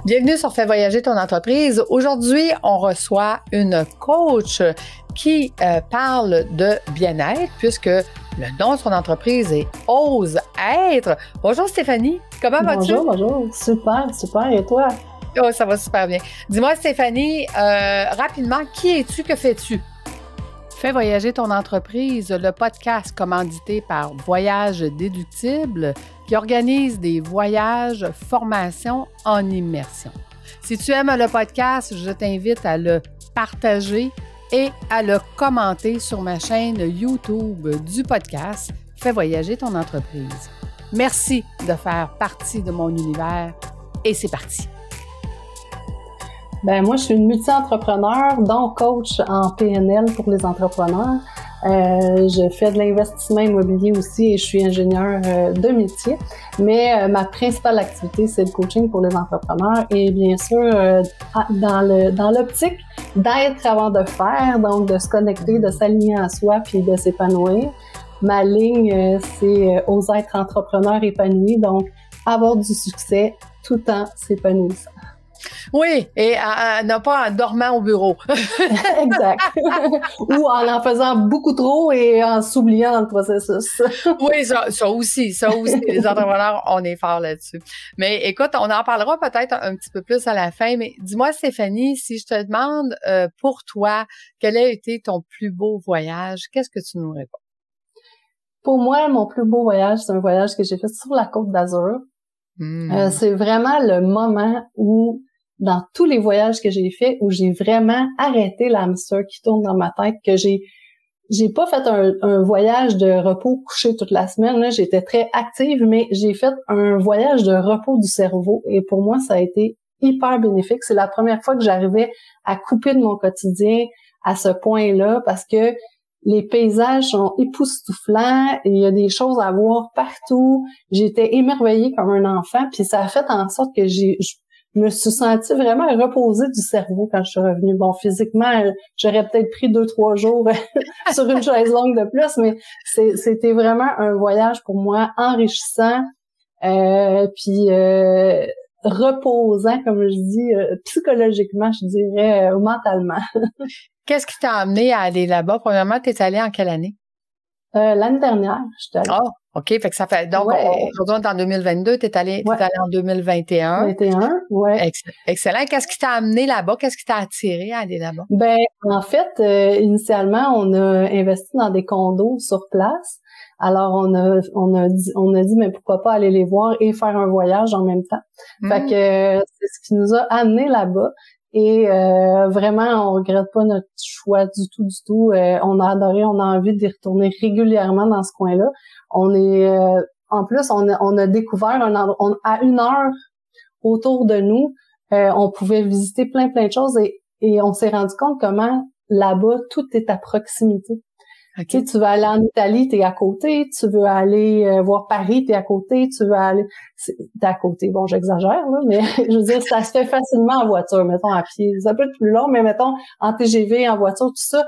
Bienvenue sur Fais voyager ton entreprise. Aujourd'hui, on reçoit une coach qui parle de bien-être puisque le nom de son entreprise est Ose être. Bonjour Stéphanie, comment vas-tu? Bonjour. Super. Et toi? Oh, ça va super bien. Dis-moi Stéphanie, rapidement, qui es-tu, que fais-tu? Fais voyager ton entreprise, le podcast commandité par Voyage Déductible qui organise des voyages, formations en immersion. Si tu aimes le podcast, je t'invite à le partager et à le commenter sur ma chaîne YouTube du podcast Fais voyager ton entreprise. Merci de faire partie de mon univers et c'est parti. Moi, je suis une multi-entrepreneur, donc coach en PNL pour les entrepreneurs. Je fais de l'investissement immobilier aussi et je suis ingénieure de métier. Mais ma principale activité, c'est le coaching pour les entrepreneurs et bien sûr, dans l'optique d'être avant de faire, donc de se connecter, de s'aligner à soi puis de s'épanouir. Ma ligne, c'est oser être entrepreneur épanoui, donc avoir du succès tout en s'épanouissant. Oui, et non pas en dormant au bureau. Exact. Ou en faisant beaucoup trop et en s'oubliant dans le processus. Oui, ça aussi. Les entrepreneurs, on est fort là-dessus. Mais écoute, on en parlera peut-être un petit peu plus à la fin, mais dis-moi Stéphanie, si je te demande pour toi, quel a été ton plus beau voyage, qu'est-ce que tu nous réponds? Pour moi, mon plus beau voyage, c'est un voyage que j'ai fait sur la Côte d'Azur. C'est vraiment le moment où, dans tous les voyages que j'ai faits, où j'ai vraiment arrêté l'hamster qui tourne dans ma tête, que j'ai pas fait un voyage de repos couché toute la semaine, là, j'étais très active, mais j'ai fait un voyage de repos du cerveau et pour moi, ça a été hyper bénéfique. C'est la première fois que j'arrivais à couper de mon quotidien à ce point-là parce que les paysages sont époustouflants, il y a des choses à voir partout. J'étais émerveillée comme un enfant, puis ça a fait en sorte que je me suis sentie vraiment reposée du cerveau quand je suis revenue. Bon, physiquement, j'aurais peut-être pris 2-3 jours sur une chaise longue de plus, mais c'était vraiment un voyage pour moi enrichissant, puis reposant, comme je dis, psychologiquement, je dirais, mentalement. Qu'est-ce qui t'a amené à aller là-bas? Premièrement, t'es allée en quelle année? L'année dernière, je suis allée. Ah, OK. Fait que ça fait, donc, aujourd'hui, on est en 2022, t'es allée en 2021. 21, ouais. Excellent. Qu'est-ce qui t'a amené là-bas? Qu'est-ce qui t'a attiré à aller là-bas? En fait, initialement, on a investi dans des condos sur place. Alors, on a dit, mais pourquoi pas aller les voir et faire un voyage en même temps. Fait que c'est ce qui nous a amené là-bas. Et vraiment, on regrette pas notre choix du tout. On a adoré, on a envie d'y retourner régulièrement dans ce coin-là. On est, en plus, on a découvert un endroit, à 1 heure autour de nous, on pouvait visiter plein de choses et on s'est rendu compte comment là-bas tout est à proximité. Okay. Tu veux aller en Italie, t'es à côté. Tu veux aller voir Paris, t'es à côté. Tu veux aller... T'es à côté. Bon, j'exagère, là, mais je veux dire, ça se fait facilement en voiture, mettons, à pied. Ça peut être plus long, mais mettons, en TGV, en voiture, tout ça,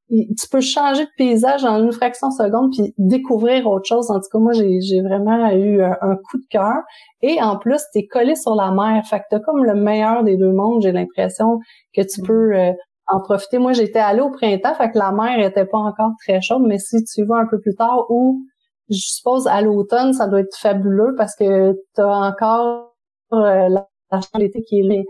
tu peux changer de paysage en une fraction de seconde puis découvrir autre chose. En tout cas, moi, j'ai vraiment eu un coup de cœur. Et en plus, t'es collé sur la mer. Fait que t'as comme le meilleur des deux mondes, j'ai l'impression que tu peux... en profiter. Moi, j'étais allée au printemps, fait que la mer était pas encore très chaude, mais si tu vas un peu plus tard ou, je suppose, à l'automne, ça doit être fabuleux parce que t'as encore la chambre d'été qui est là.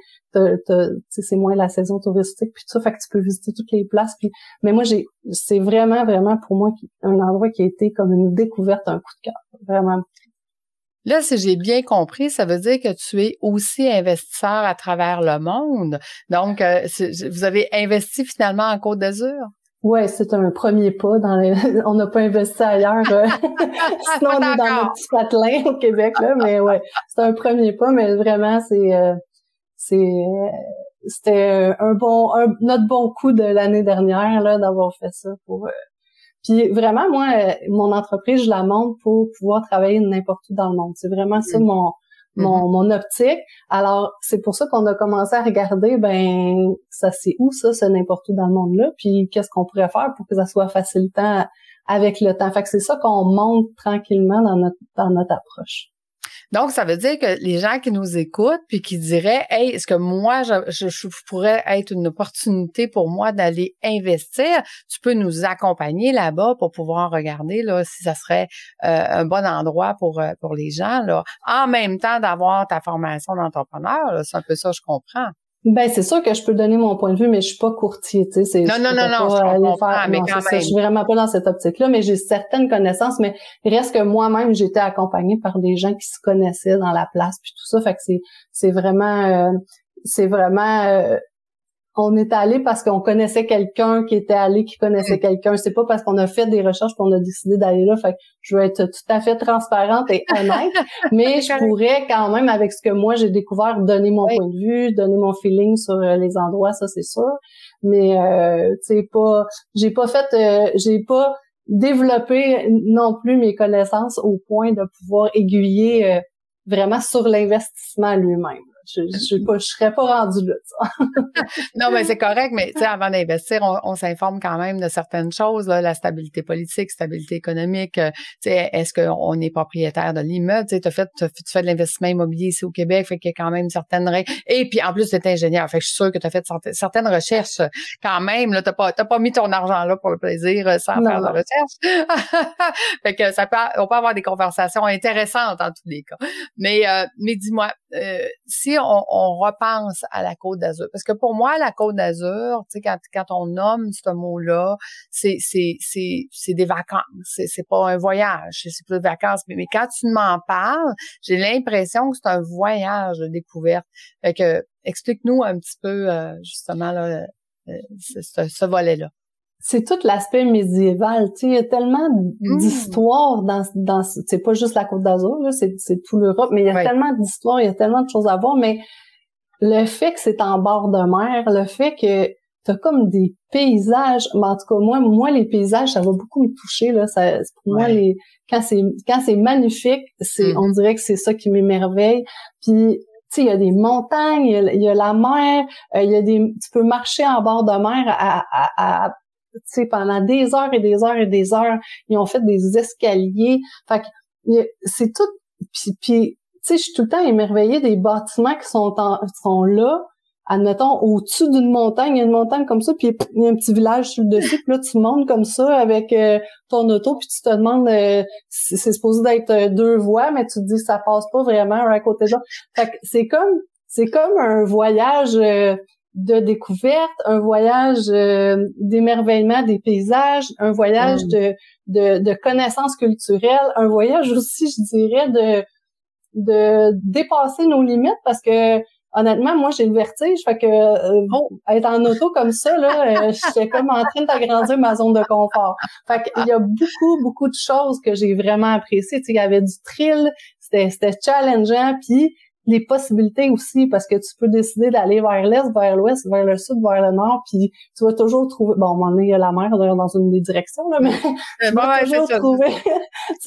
C'est moins la saison touristique puis tout ça, fait que tu peux visiter toutes les places. Mais moi, c'est vraiment pour moi un endroit qui a été comme une découverte, un coup de cœur. Vraiment. Là, si j'ai bien compris, ça veut dire que tu es aussi investisseur à travers le monde. Donc, vous avez investi finalement en Côte d'Azur? Ouais, c'est un premier pas on n'a pas investi ailleurs. Sinon, on est dans notre petit patelin au Québec, là. Mais ouais, c'est un premier pas, mais vraiment, c'était notre bon coup de l'année dernière, là, d'avoir fait ça Puis vraiment, moi, mon entreprise, je la monte pour pouvoir travailler n'importe où dans le monde. C'est vraiment ça mon optique. Alors, c'est pour ça qu'on a commencé à regarder, ça c'est où ça, ce n'importe où dans le monde-là, puis qu'est-ce qu'on pourrait faire pour que ça soit facilitant avec le temps. Fait que c'est ça qu'on monte tranquillement dans notre approche. Donc, ça veut dire que les gens qui nous écoutent puis qui diraient, hey, est-ce que moi, je pourrais être une opportunité pour moi d'aller investir? Tu peux nous accompagner là-bas pour pouvoir regarder là si ça serait un bon endroit pour les gens là. En même temps d'avoir ta formation d'entrepreneur, là, c'est un peu ça, je comprends. Ben, c'est sûr que je peux donner mon point de vue, mais je suis pas courtier, tu sais. Non, je comprends, mais quand même. Je suis vraiment pas dans cette optique-là, mais j'ai certaines connaissances, mais il reste que moi-même, j'ai été accompagnée par des gens qui se connaissaient dans la place, puis tout ça, fait que c'est vraiment, on est allé parce qu'on connaissait quelqu'un qui était allé, qui connaissait quelqu'un. C'est pas parce qu'on a fait des recherches qu'on a décidé d'aller là. Fait que je veux être tout à fait transparente et honnête, mais je pourrais quand même, avec ce que moi j'ai découvert, donner mon point de vue, donner mon feeling sur les endroits, ça c'est sûr. Mais tu sais j'ai pas développé non plus mes connaissances au point de pouvoir aiguiller vraiment sur l'investissement lui-même. Je serais pas rendue là, ça. Non, mais c'est correct, mais tu sais, avant d'investir, on s'informe quand même de certaines choses, là, la stabilité politique, stabilité économique, tu sais, est-ce qu'on est propriétaire de l'immeuble, tu sais, tu fais de l'investissement immobilier ici au Québec, fait qu'il y a quand même certaines règles. Et puis, en plus, tu es ingénieur, fait que je suis sûre que tu as fait certaines recherches quand même, là, t'as pas mis ton argent là pour le plaisir sans faire de recherche. Fait que on peut avoir des conversations intéressantes en tous les cas. Mais dis-moi, si on repense à la Côte d'Azur, parce que pour moi, la Côte d'Azur, tu sais, quand on nomme ce mot-là, c'est des vacances, c'est pas un voyage, c'est plus des vacances, mais quand tu m'en parles, j'ai l'impression que c'est un voyage de découverte. Fait que, explique-nous un petit peu, justement, là, ce volet-là. C'est tout l'aspect médiéval, tu sais, il y a tellement d'histoires dans c'est pas juste la Côte d'Azur, là, c'est tout l'Europe, mais il y a tellement d'histoires, il y a tellement de choses à voir, mais le fait que c'est en bord de mer, le fait que t'as comme des paysages, mais en tout cas moi les paysages, ça va beaucoup me toucher là, pour moi quand c'est magnifique, on dirait que c'est ça qui m'émerveille. Puis tu sais, il y a des montagnes, il y a la mer, tu peux marcher en bord de mer tu sais, pendant des heures et des heures et des heures, ils ont fait des escaliers. Fait que c'est tout. Puis tu sais, je suis tout le temps émerveillée des bâtiments qui sont là. Admettons, au-dessus d'une montagne, il y a une montagne comme ça, puis il y a un petit village sur le dessus, puis là, tu montes comme ça avec ton auto, puis tu te demandes c'est supposé d'être 2 voies, mais tu te dis ça passe pas vraiment un à côté de l'autre. Fait que c'est comme un voyage de découverte, un voyage d'émerveillement des paysages, un voyage de connaissances culturelles, un voyage aussi, je dirais, de dépasser nos limites, parce que honnêtement, moi j'ai le vertige, fait que être en auto comme ça, là, j'étais comme en train d'agrandir ma zone de confort. Fait qu'il y a beaucoup de choses que j'ai vraiment appréciées. Tu sais, il y avait du thrill, c'était challengeant, puis les possibilités aussi, parce que tu peux décider d'aller vers l'est, vers l'ouest, vers le sud, vers le nord, puis tu vas toujours trouver, bon, à un moment donné, il y a la mer dans une des directions, là, mais tu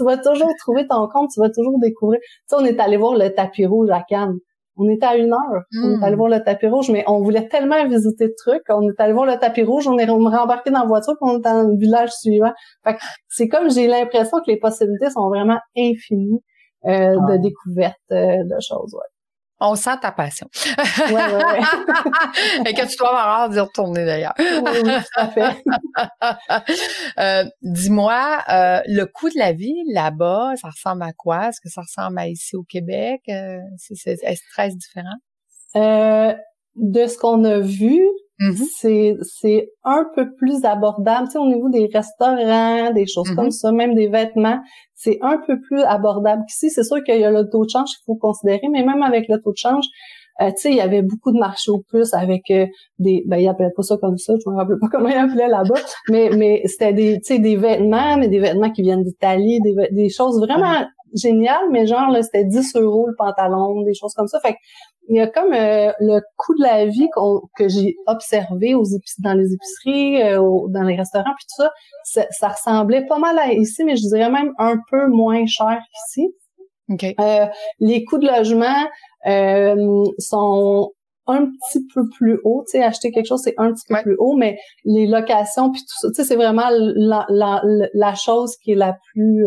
vas toujours trouver ton compte, tu vas toujours découvrir. Tu sais, on est allé voir le tapis rouge à Cannes. On était à 1 heure. On est allé voir le tapis rouge, mais on voulait tellement visiter de trucs. On est allé voir le tapis rouge, on est rembarqué dans la voiture, puis on est dans le village suivant. Fait que c'est comme, j'ai l'impression que les possibilités sont vraiment infinies. De découverte de choses, On sent ta passion. Ouais. Et que tu dois avoir hâte d'y retourner d'ailleurs. Oui, tout à fait. Dis-moi, le coût de la vie là-bas, ça ressemble à quoi? Est-ce que ça ressemble à ici au Québec? Est-ce très différent? De ce qu'on a vu, c'est un peu plus abordable. Tu sais, au niveau des restaurants, des choses comme ça, même des vêtements, c'est un peu plus abordable qu'ici. C'est sûr qu'il y a le taux de change qu'il faut considérer, mais même avec le taux de change, tu sais, il y avait beaucoup de marchés aux puces avec ils appelaient pas ça comme ça, je me rappelle pas comment ils appelaient là-bas, mais c'était des vêtements, mais des vêtements qui viennent d'Italie, des choses vraiment géniales, mais genre là, c'était 10 € le pantalon, des choses comme ça. Fait que il y a comme le coût de la vie que j'ai observé dans les épiceries, dans les restaurants, puis tout ça, ça ressemblait pas mal à ici, mais je dirais même un peu moins cher qu'ici. Okay. Les coûts de logement sont un petit peu plus hauts. Tu sais, acheter quelque chose, c'est un petit peu plus haut, mais les locations puis tout ça, tu sais, c'est vraiment la chose qui est la plus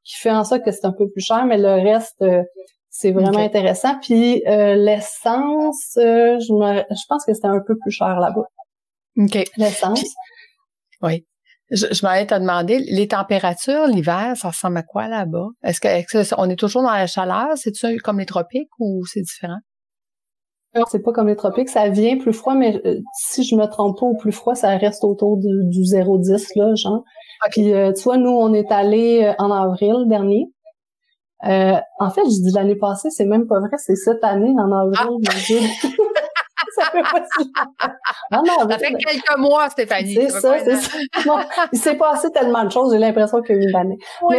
qui fait en sorte que c'est un peu plus cher, mais le reste, c'est vraiment intéressant. Puis l'essence, je pense que c'était un peu plus cher là-bas. OK. L'essence. Oui. Je m'en allais te demander, les températures, l'hiver, ça ressemble à quoi là-bas? Est-ce que on est toujours dans la chaleur? C'est-tu comme les tropiques ou c'est différent? Non, c'est pas comme les tropiques. Ça vient plus froid, mais si je me trompe pas, au plus froid, ça reste autour du 0,10, là, genre. Okay. Puis, tu vois, nous, on est allés en avril dernier. En fait, je dis l'année passée, c'est même pas vrai, c'est cette année, en avril, mon Dieu. Ça fait pas si longtemps. Non, ça fait quelques mois, Stéphanie. C'est ça. Bon, il s'est passé tellement de choses, j'ai l'impression qu'il y a eu une année. Oui,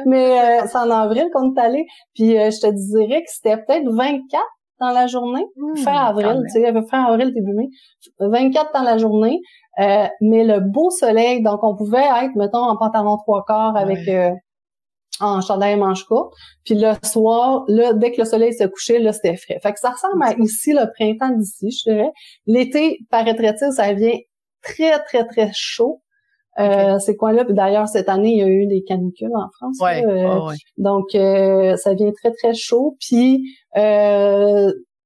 mais c'est en avril qu'on est allé, puis je te dirais que c'était peut-être 24 dans la journée, fin avril, tu sais, fin avril, début mai, 24 dans la journée, mais le beau soleil, donc on pouvait être, mettons, en pantalon 3/4 avec... en chandail manche courte. Puis le soir, là, dès que le soleil se couchait, là, c'était frais. Fait que ça ressemble à ici, le printemps d'ici, je dirais. L'été, paraîtrait-il, ça vient très, très, très chaud. Ces coins-là. Puis d'ailleurs, cette année, il y a eu des canicules en France. Ouais, donc, ça vient très, très chaud. Puis,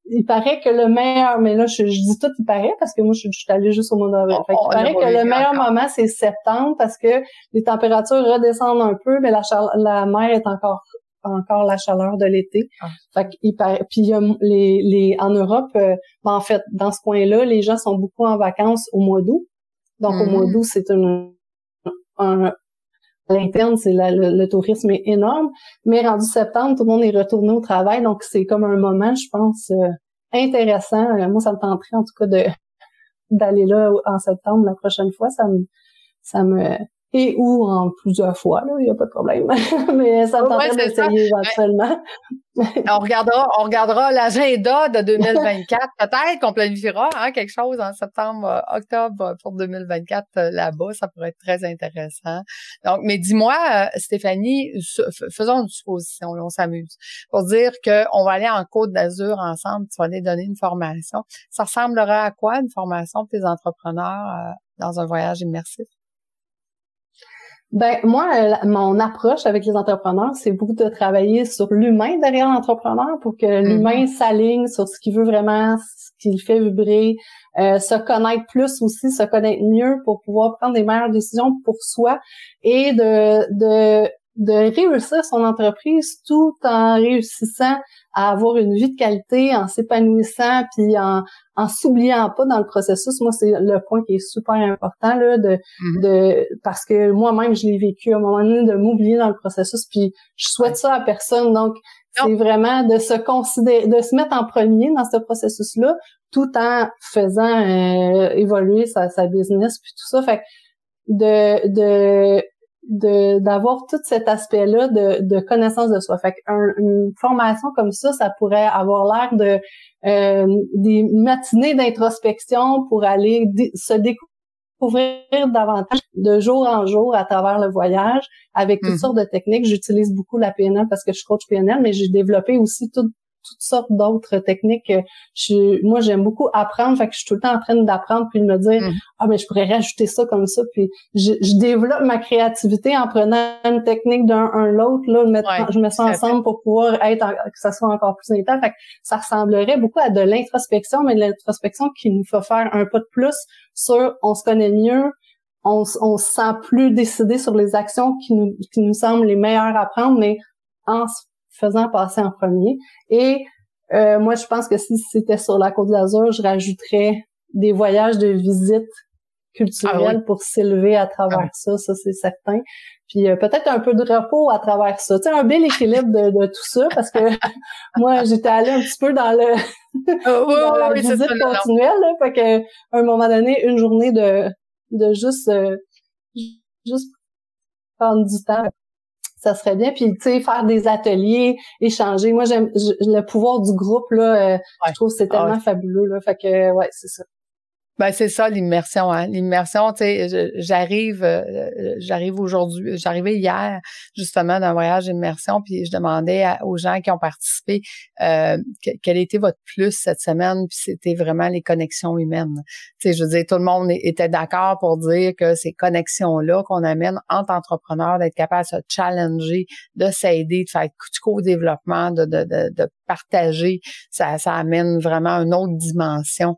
il paraît que le meilleur, mais là, je dis tout il paraît parce que moi, je suis allée juste au mois d'avril. Fait qu'il paraît que le meilleur moment, c'est septembre parce que les températures redescendent un peu, mais la mer est encore la chaleur de l'été. Fait qu'il paraît, puis il y a en Europe, en fait, dans ce coin-là, les gens sont beaucoup en vacances au mois d'août. Donc, au mois d'août, c'est à l'interne, c'est le tourisme est énorme, mais rendu septembre, tout le monde est retourné au travail, donc c'est comme un moment, je pense, intéressant. Moi, ça me tenterait en tout cas d'aller là en septembre la prochaine fois. Ça me et ou en plusieurs fois, là, il n'y a pas de problème. Mais ça me tenterait d'essayer éventuellement. On regardera l'agenda de 2024. Peut-être qu'on planifiera quelque chose en septembre, octobre pour 2024 là-bas. Ça pourrait être très intéressant. Donc, mais dis-moi, Stéphanie, faisons une supposition, on s'amuse, pour dire qu'on va aller en Côte d'Azur ensemble, tu vas aller donner une formation. Ça ressemblera à quoi, une formation pour les entrepreneurs dans un voyage immersif? Ben moi, mon approche avec les entrepreneurs, c'est beaucoup de travailler sur l'humain derrière l'entrepreneur pour que l'humain s'aligne sur ce qu'il veut vraiment, ce qui le fait vibrer, se connaître plus aussi, se connaître mieux pour pouvoir prendre des meilleures décisions pour soi et de réussir son entreprise tout en réussissant à avoir une vie de qualité, en s'épanouissant puis en s'oubliant pas dans le processus. Moi, c'est le point qui est super important là parce que moi-même je l'ai vécu à un moment donné de m'oublier dans le processus puis je souhaite ça à personne. Donc c'est vraiment de se considérer, de se mettre en premier dans ce processus-là tout en faisant évoluer sa business puis tout ça. Fait que d'avoir tout cet aspect-là de connaissance de soi. Fait qu'une formation comme ça pourrait avoir l'air de des matinées d'introspection pour aller se découvrir davantage de jour en jour à travers le voyage avec toutes sortes de techniques. J'utilise beaucoup la PNL parce que je suis coach PNL, mais j'ai développé aussi toutes sortes d'autres techniques. Moi, j'aime beaucoup apprendre, fait que je suis tout le temps en train d'apprendre puis de me dire mais je pourrais rajouter ça comme ça, puis je développe ma créativité en prenant une technique d'un l'autre là, je mets ça ensemble pour pouvoir que ça soit encore plus intense. Fait que ça ressemblerait beaucoup à de l'introspection, mais de l'introspection qui nous fait faire un pas de plus sur on se connaît mieux, on se sent plus décidé sur les actions qui nous semblent les meilleures à prendre, mais en faisant passer en premier. Et moi, je pense que si c'était sur la Côte d'Azur, je rajouterais des voyages de visite culturelle pour s'élever à travers ça c'est certain. Puis peut-être un peu de repos à travers ça. Tu sais, un bel équilibre de tout ça, parce que moi, j'étais allée un petit peu dans la visite continuelle, là, fait que à un moment donné, une journée de juste prendre du temps, ça serait bien. Puis, tu sais, faire des ateliers, échanger. Moi, j'aime le pouvoir du groupe, là. Je trouve que c'est tellement fabuleux, là. Fait que, c'est ça. Ben c'est ça l'immersion, hein. L'immersion, tu sais, j'arrive aujourd'hui, j'arrivais hier justement d'un voyage d'immersion, puis je demandais aux gens qui ont participé quel était votre plus cette semaine, puis c'était vraiment les connexions humaines. Tu sais, je veux dire, tout le monde était d'accord pour dire que ces connexions-là qu'on amène entre entrepreneurs, d'être capable de se challenger, de s'aider, de faire du co-développement, de partager, ça amène vraiment une autre dimension.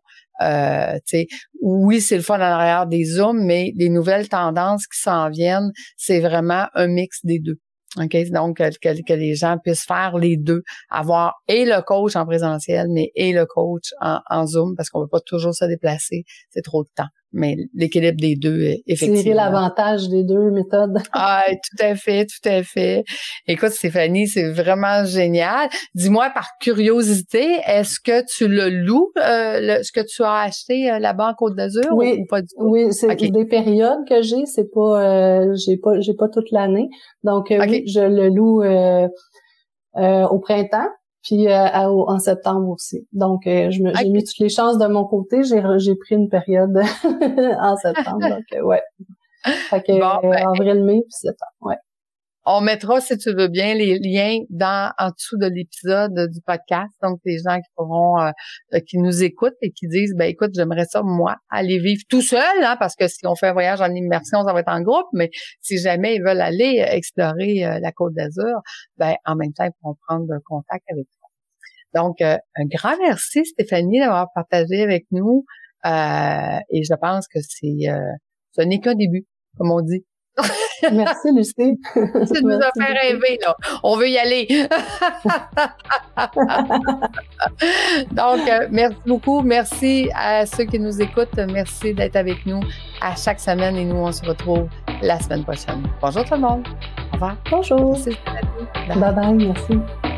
Oui, c'est le fun en arrière des Zooms, mais les nouvelles tendances qui s'en viennent, c'est vraiment un mix des deux. OK? Donc, que les gens puissent faire les deux, avoir et le coach en présentiel, mais et le coach en Zoom, parce qu'on ne peut pas toujours se déplacer, c'est trop de temps. Mais l'équilibre des deux, effectivement. Tirer l'avantage des deux méthodes. Ah, tout à fait, tout à fait. Écoute, Stéphanie, c'est vraiment génial. Dis-moi, par curiosité, est-ce que tu le loues, ce que tu as acheté là-bas en Côte d'Azur, oui, ou pas du tout? Oui, c'est des périodes que j'ai, c'est pas, j'ai pas toute l'année. Donc, oui, je le loue au printemps. Puis en septembre aussi. Donc, j'ai mis toutes les chances de mon côté. J'ai pris une période en septembre. Donc, ouais. Fait que avril, mai, puis septembre, ouais. On mettra, si tu veux bien, les liens en dessous de l'épisode du podcast. Donc, les gens qui pourront, qui nous écoutent et qui disent, ben écoute, j'aimerais ça, moi, aller vivre tout seul, hein, parce que si on fait un voyage en immersion, ça va être en groupe, mais si jamais ils veulent aller explorer la Côte d'Azur, ben en même temps, ils pourront prendre contact avec toi. Donc, un grand merci, Stéphanie, d'avoir partagé avec nous. Et je pense que ce n'est qu'un début, comme on dit. Merci, Lucie. Tu nous as fait rêver, là. On veut y aller. Donc, merci beaucoup. Merci à ceux qui nous écoutent. Merci d'être avec nous à chaque semaine et nous, on se retrouve la semaine prochaine. Bonjour tout le monde. Au revoir. Bonjour. Merci. Bye bye, merci.